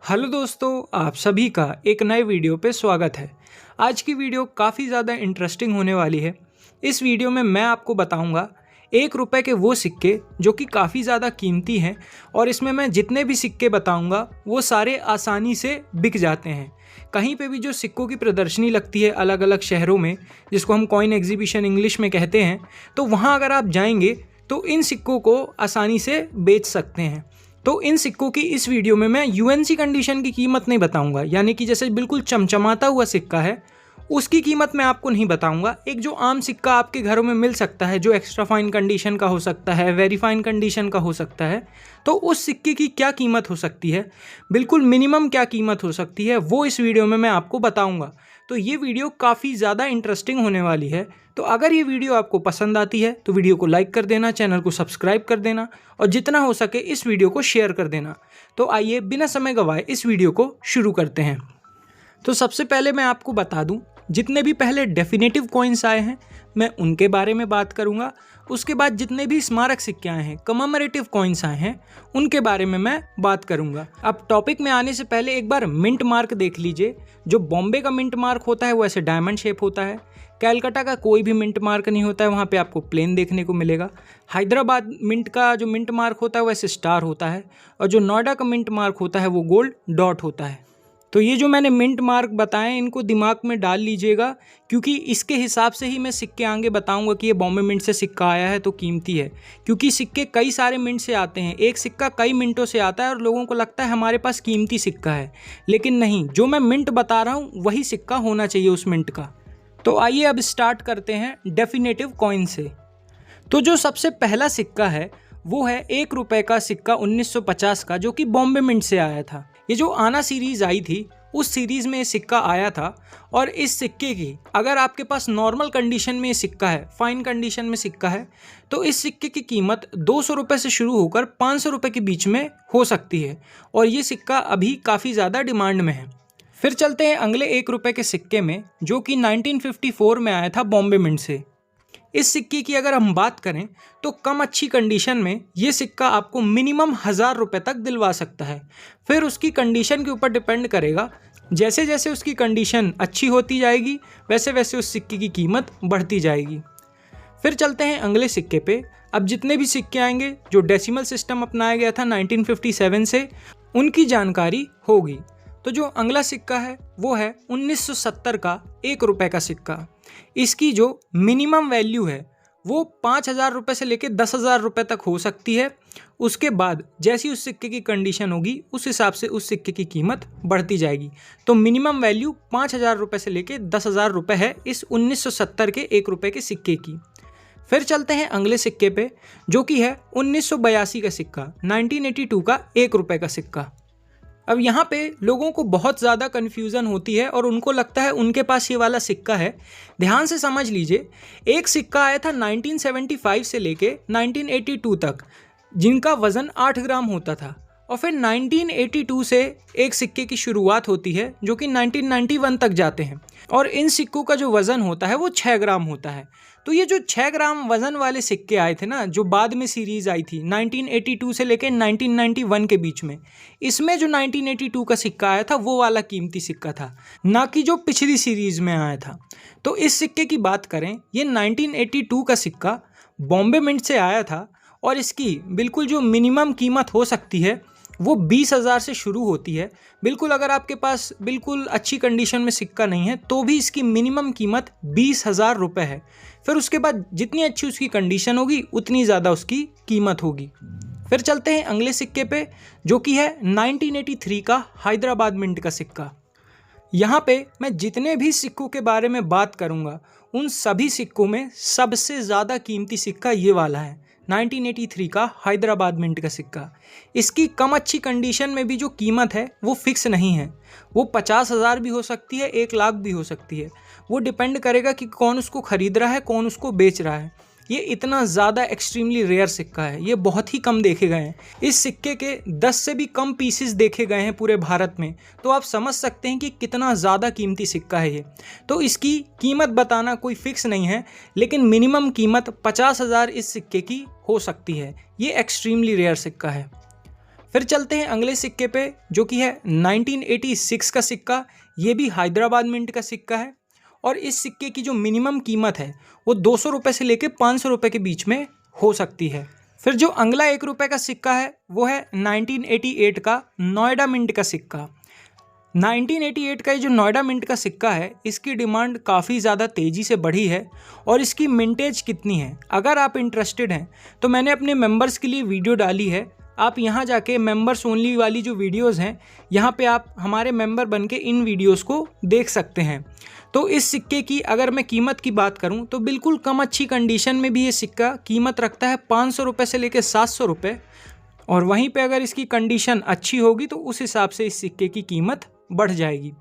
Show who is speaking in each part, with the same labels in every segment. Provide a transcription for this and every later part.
Speaker 1: Hello दोस्तों, आप सभी का एक नए वीडियो पे स्वागत है। आज की वीडियो काफ़ी ज़्यादा इंटरेस्टिंग होने वाली है। इस वीडियो में मैं आपको बताऊंगा 1 रुपए के वो सिक्के जो कि काफ़ी ज़्यादा कीमती हैं और इसमें मैं जितने भी सिक्के बताऊंगा वो सारे आसानी से बिक जाते हैं। कहीं पे भी जो सिक्कों की प्रदर्शनी लगती है अलग अलग शहरों में, जिसको हम कॉइन एग्जीबिशन इंग्लिश में कहते हैं, तो वहाँ अगर आप जाएंगे तो इन सिक्कों को आसानी से बेच सकते हैं। तो इन सिक्कों की इस वीडियो में मैं यूएनसी कंडीशन की कीमत नहीं बताऊंगा, यानी कि जैसे बिल्कुल चमचमाता हुआ सिक्का है उसकी कीमत मैं आपको नहीं बताऊंगा। एक जो आम सिक्का आपके घरों में मिल सकता है, जो एक्स्ट्रा फाइन कंडीशन का हो सकता है, वेरी फाइन कंडीशन का हो सकता है, तो उस सिक्के की क्या कीमत हो सकती है, बिल्कुल मिनिमम क्या कीमत हो सकती है, वो इस वीडियो में मैं आपको बताऊंगा। तो ये वीडियो काफ़ी ज़्यादा इंटरेस्टिंग होने वाली है। तो अगर ये वीडियो आपको पसंद आती है तो वीडियो को लाइक कर देना, चैनल को सब्सक्राइब कर देना और जितना हो सके इस वीडियो को शेयर कर देना। तो आइए बिना समय गंवाए इस वीडियो को शुरू करते हैं। तो सबसे पहले मैं आपको बता दूं, जितने भी पहले डेफिनेटिव कॉइन्स आए हैं मैं उनके बारे में बात करूंगा। उसके बाद जितने भी स्मारक सिक्के आए हैं, कममेमोरेटिव कॉइन्स आए हैं, उनके बारे में मैं बात करूंगा। अब टॉपिक में आने से पहले एक बार मिंट मार्क देख लीजिए। जो बॉम्बे का मिंट मार्क होता है वो ऐसे डायमंड शेप होता है। कैलकाटा का कोई भी मिंट मार्क नहीं होता है, वहाँ पे आपको प्लेन देखने को मिलेगा। हैदराबाद मिंट का जो मिंट मार्क होता है वो ऐसे स्टार होता है और जो नोएडा का मिंट मार्क होता है वो गोल्ड डॉट होता है। तो ये जो मैंने मिंट मार्क बताएं इनको दिमाग में डाल लीजिएगा, क्योंकि इसके हिसाब से ही मैं सिक्के आगे बताऊंगा कि ये बॉम्बे मिंट से सिक्का आया है तो कीमती है। क्योंकि सिक्के कई सारे मिंट से आते हैं, एक सिक्का कई मिंटों से आता है और लोगों को लगता है हमारे पास कीमती सिक्का है, लेकिन नहीं, जो मैं मिंट बता रहा हूँ वही सिक्का होना चाहिए उस मिंट का। तो आइए अब स्टार्ट करते हैं डेफिनेटिव कॉइन से। तो जो सबसे पहला सिक्का है वो है 1 रुपए का सिक्का 1950 का, जो कि बॉम्बे मिंट से आया था। ये जो आना सीरीज़ आई थी उस सीरीज़ में ये सिक्का आया था और इस सिक्के की अगर आपके पास नॉर्मल कंडीशन में ये सिक्का है, फाइन कंडीशन में सिक्का है, तो इस सिक्के की कीमत 200 रुपये से शुरू होकर 500 रुपये के बीच में हो सकती है और ये सिक्का अभी काफ़ी ज़्यादा डिमांड में है। फिर चलते हैं अगले 1 रुपए के सिक्के में, जो कि 1954 में आया था बॉम्बे मिंट से। इस सिक्के की अगर हम बात करें तो कम अच्छी कंडीशन में ये सिक्का आपको मिनिमम 1000 रुपये तक दिलवा सकता है। फिर उसकी कंडीशन के ऊपर डिपेंड करेगा, जैसे जैसे उसकी कंडीशन अच्छी होती जाएगी वैसे वैसे उस सिक्के की कीमत बढ़ती जाएगी। फिर चलते हैं अगले सिक्के पे। अब जितने भी सिक्के आएंगे जो डेसिमल सिस्टम अपनाया गया था 1957 से, उनकी जानकारी होगी। तो जो अगला सिक्का है वो है 1970 का 1 रुपए का सिक्का। इसकी जो मिनिमम वैल्यू है वो 5000 रुपये से लेकर 10,000 रुपये तक हो सकती है। उसके बाद जैसी उस सिक्के की कंडीशन होगी उस हिसाब से उस सिक्के की कीमत बढ़ती जाएगी। तो मिनिमम वैल्यू 5000 रुपये से लेकर 10,000 रुपये है इस 1970 के 1 रुपए के सिक्के की। फिर चलते हैं अगले सिक्के पे, जो कि है 1982 का सिक्का, 1982 का 1 रुपए का सिक्का। अब यहाँ पे लोगों को बहुत ज़्यादा कन्फ्यूज़न होती है और उनको लगता है उनके पास ये वाला सिक्का है। ध्यान से समझ लीजिए, एक सिक्का आया था 1975 से लेके 1982 तक, जिनका वज़न 8 ग्राम होता था, और फिर 1982 से एक सिक्के की शुरुआत होती है जो कि 1991 तक जाते हैं और इन सिक्कों का जो वज़न होता है वो 6 ग्राम होता है। तो ये जो 6 ग्राम वज़न वाले सिक्के आए थे ना, जो बाद में सीरीज़ आई थी 1982 से लेकर 1991 के बीच में, इसमें जो 1982 का सिक्का आया था वो वाला कीमती सिक्का था, ना कि जो पिछली सीरीज़ में आया था। तो इस सिक्के की बात करें, ये 1982 का सिक्का बॉम्बे मिंट से आया था और इसकी बिल्कुल जो मिनिमम कीमत हो सकती है वो 20,000 से शुरू होती है। बिल्कुल अगर आपके पास बिल्कुल अच्छी कंडीशन में सिक्का नहीं है तो भी इसकी मिनिमम कीमत 20,000 रुपये है। फिर उसके बाद जितनी अच्छी उसकी कंडीशन होगी उतनी ज़्यादा उसकी कीमत होगी। फिर चलते हैं अगले सिक्के पे, जो कि है 1983 का हैदराबाद मिंट का सिक्का। यहाँ पे मैं जितने भी सिक्कों के बारे में बात करूँगा उन सभी सिक्कों में सबसे ज़्यादा कीमती सिक्का ये वाला है, 1983 का हैदराबाद मिंट का सिक्का। इसकी कम अच्छी कंडीशन में भी जो कीमत है वो फिक्स नहीं है, वो 50,000 भी हो सकती है, 1 लाख भी हो सकती है। वो डिपेंड करेगा कि कौन उसको ख़रीद रहा है, कौन उसको बेच रहा है। ये इतना ज़्यादा एक्सट्रीमली रेयर सिक्का है, ये बहुत ही कम देखे गए हैं। इस सिक्के के 10 से भी कम पीसेस देखे गए हैं पूरे भारत में, तो आप समझ सकते हैं कि कितना ज़्यादा कीमती सिक्का है ये। तो इसकी कीमत बताना कोई फिक्स नहीं है, लेकिन मिनिमम कीमत 50,000 इस सिक्के की हो सकती है। ये एक्सट्रीमली रेयर सिक्का है। फिर चलते हैं अगले सिक्के पे, जो कि है 1986 का सिक्का। ये भी हैदराबाद मिंट का सिक्का है और इस सिक्के की जो मिनिमम कीमत है वो 200 रुपये से लेकर 500 रुपये के बीच में हो सकती है। फिर जो अगला 1 रुपये का सिक्का है वो है 1988 का नोएडा मिंट का सिक्का। 1988 का ये जो नोएडा मिंट का सिक्का है, इसकी डिमांड काफ़ी ज़्यादा तेज़ी से बढ़ी है। और इसकी मिंटेज कितनी है, अगर आप इंटरेस्टेड हैं तो मैंने अपने मेंबर्स के लिए वीडियो डाली है। आप यहाँ जाके मेंबर्स ओनली वाली जो वीडियोस हैं, यहाँ पे आप हमारे मेंबर बन के इन वीडियोस को देख सकते हैं। तो इस सिक्के की अगर मैं कीमत की बात करूँ तो बिल्कुल कम अच्छी कंडीशन में भी ये सिक्का कीमत रखता है 500 रुपये से लेकर 700 रुपये। और वहीं पे अगर इसकी कंडीशन अच्छी होगी तो उस हिसाब से इस सिक्के की कीमत बढ़ जाएगी।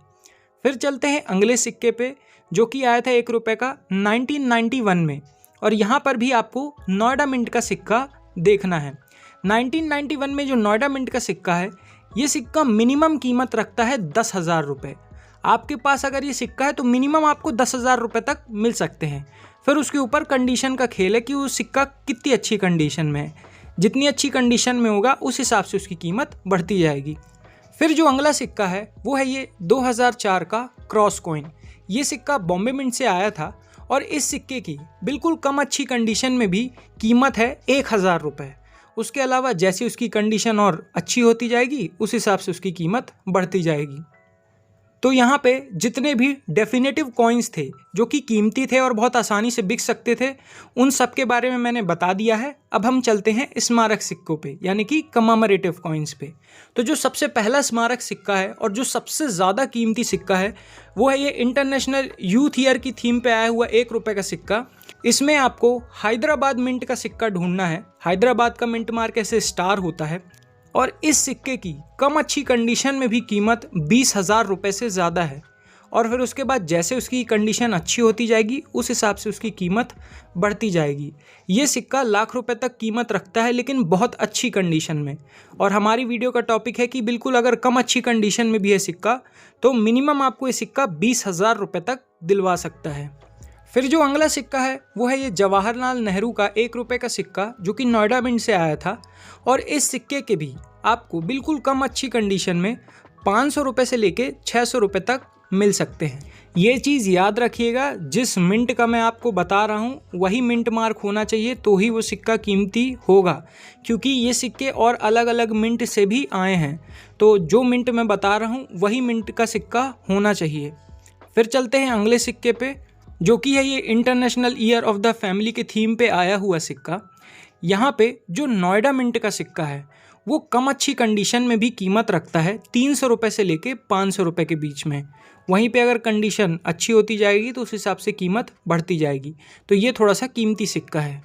Speaker 1: फिर चलते हैं अगले सिक्के पे, जो कि आया था 1 रुपये का 1991 में। और यहाँ पर भी आपको नोएडा मिंट का सिक्का देखना है। 1991 में जो नोएडा मिंट का सिक्का है, ये सिक्का मिनिमम कीमत रखता है 10,000 रुपये। आपके पास अगर ये सिक्का है तो मिनिमम आपको 10,000 रुपये तक मिल सकते हैं। फिर उसके ऊपर कंडीशन का खेल है कि वो सिक्का कितनी अच्छी कंडीशन में है। जितनी अच्छी कंडीशन में होगा उस हिसाब से उसकी कीमत बढ़ती जाएगी। फिर जो अगला सिक्का है वो है ये 2004 का क्रॉस कॉइन। ये सिक्का बॉम्बे मिंट से आया था और इस सिक्के की बिल्कुल कम अच्छी कंडीशन में भी कीमत है 1,000 रुपये। उसके अलावा जैसे उसकी कंडीशन और अच्छी होती जाएगी उस हिसाब से उसकी कीमत बढ़ती जाएगी। तो यहाँ पे जितने भी डेफिनेटिव कॉइन्स थे जो कि कीमती थे और बहुत आसानी से बिक सकते थे, उन सब के बारे में मैंने बता दिया है। अब हम चलते हैं स्मारक सिक्कों पे, यानी कि कमेमोरेटिव कॉइन्स पे। तो जो सबसे पहला स्मारक सिक्का है और जो सबसे ज़्यादा कीमती सिक्का है वो है ये इंटरनेशनल यूथ ईयर की थीम पे आया हुआ 1 रुपये का सिक्का। इसमें आपको हैदराबाद मिंट का सिक्का ढूंढना है। हैदराबाद का मिंट मार्क ऐसे स्टार होता है और इस सिक्के की कम अच्छी कंडीशन में भी कीमत 20,000 रुपये से ज़्यादा है। और फिर उसके बाद जैसे उसकी कंडीशन अच्छी होती जाएगी उस हिसाब से उसकी कीमत बढ़ती जाएगी। ये सिक्का लाख रुपए तक कीमत रखता है, लेकिन बहुत अच्छी कंडीशन में। और हमारी वीडियो का टॉपिक है कि बिल्कुल अगर कम अच्छी कंडीशन में भी है सिक्का तो मिनिमम आपको ये सिक्का 20,000 रुपये तक दिलवा सकता है। फिर जो अगला सिक्का है वो है ये जवाहरलाल नेहरू का 1 रुपये का सिक्का, जो कि नोएडा मिंट से आया था। और इस सिक्के के भी आपको बिल्कुल कम अच्छी कंडीशन में 500 रुपये से लेके 600 रुपये तक मिल सकते हैं। ये चीज़ याद रखिएगा, जिस मिंट का मैं आपको बता रहा हूँ वही मिंट मार्क होना चाहिए तो ही वो सिक्का कीमती होगा, क्योंकि ये सिक्के और अलग अलग मिंट से भी आए हैं। तो जो मिंट मैं बता रहा हूँ वही मिंट का सिक्का होना चाहिए। फिर चलते हैं अगले सिक्के पे, जो कि है ये international year of the family के थीम पे आया हुआ सिक्का। यहाँ पे जो नोएडा मिंट का सिक्का है वो कम अच्छी कंडीशन में भी कीमत रखता है 300 रुपये से लेके 500 रुपये के बीच में। वहीं पे अगर कंडीशन अच्छी होती जाएगी तो उस हिसाब से कीमत बढ़ती जाएगी। तो ये थोड़ा सा कीमती सिक्का है।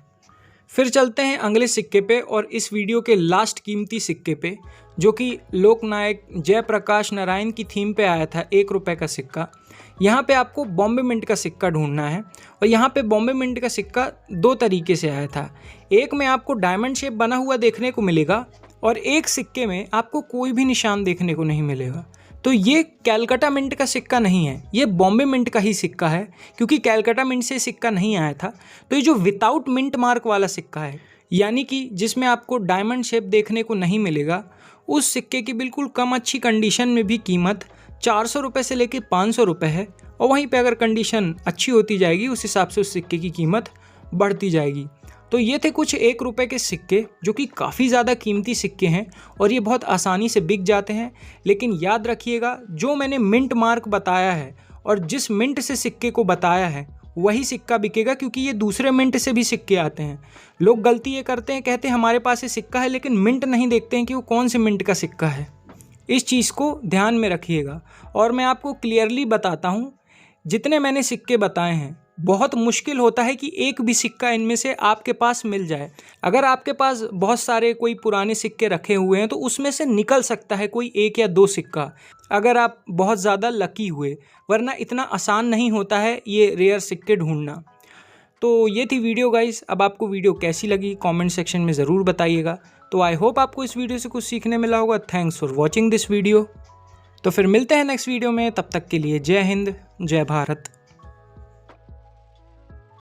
Speaker 1: फिर चलते हैं अगले सिक्के पे और इस वीडियो के लास्ट कीमती सिक्के पे, जो कि लोकनायक जयप्रकाश नारायण की थीम पे आया था 1 रुपये का सिक्का। यहाँ पे आपको बॉम्बे मिंट का सिक्का ढूंढना है और यहाँ पे बॉम्बे मिंट का सिक्का 2 तरीके से आया था। एक में आपको डायमंड शेप बना हुआ देखने को मिलेगा और एक सिक्के में आपको कोई भी निशान देखने को नहीं मिलेगा। तो ये कैलकाटा मिंट का सिक्का नहीं है, ये बॉम्बे मिंट का ही सिक्का है, क्योंकि कैलकाटा मिंट से सिक्का नहीं आया था। तो ये जो विदाउट मिंट मार्क वाला सिक्का है, यानी कि जिसमें आपको डायमंड शेप देखने को नहीं मिलेगा, उस सिक्के की बिल्कुल कम अच्छी कंडीशन में भी कीमत 400 रुपये से लेकर 500 रुपये है। और वहीं पे अगर कंडीशन अच्छी होती जाएगी उस हिसाब से उस सिक्के की कीमत बढ़ती जाएगी। तो ये थे कुछ 1 रुपये के सिक्के जो कि काफ़ी ज़्यादा कीमती सिक्के हैं और ये बहुत आसानी से बिक जाते हैं। लेकिन याद रखिएगा, जो मैंने मिंट मार्क बताया है और जिस मिंट से सिक्के को बताया है वही सिक्का बिकेगा, क्योंकि ये दूसरे मिंट से भी सिक्के आते हैं। लोग गलती ये करते हैं, कहते हैं हमारे पास ये सिक्का है, लेकिन मिंट नहीं देखते हैं कि वो कौन से मिंट का सिक्का है। इस चीज़ को ध्यान में रखिएगा। और मैं आपको क्लियरली बताता हूँ, जितने मैंने सिक्के बताए हैं बहुत मुश्किल होता है कि एक भी सिक्का इनमें से आपके पास मिल जाए। अगर आपके पास बहुत सारे कोई पुराने सिक्के रखे हुए हैं तो उसमें से निकल सकता है कोई 1 या 2 सिक्का, अगर आप बहुत ज़्यादा लकी हुए, वरना इतना आसान नहीं होता है ये रेयर सिक्के ढूंढना। तो ये थी वीडियो गाइस। अब आपको वीडियो कैसी लगी कमेंट सेक्शन में ज़रूर बताइएगा। तो आई होप आपको इस वीडियो से कुछ सीखने मिला होगा। Thanks for watching this video. तो फिर मिलते हैं नेक्स्ट वीडियो में, तब तक के लिए जय हिंद, जय भारत।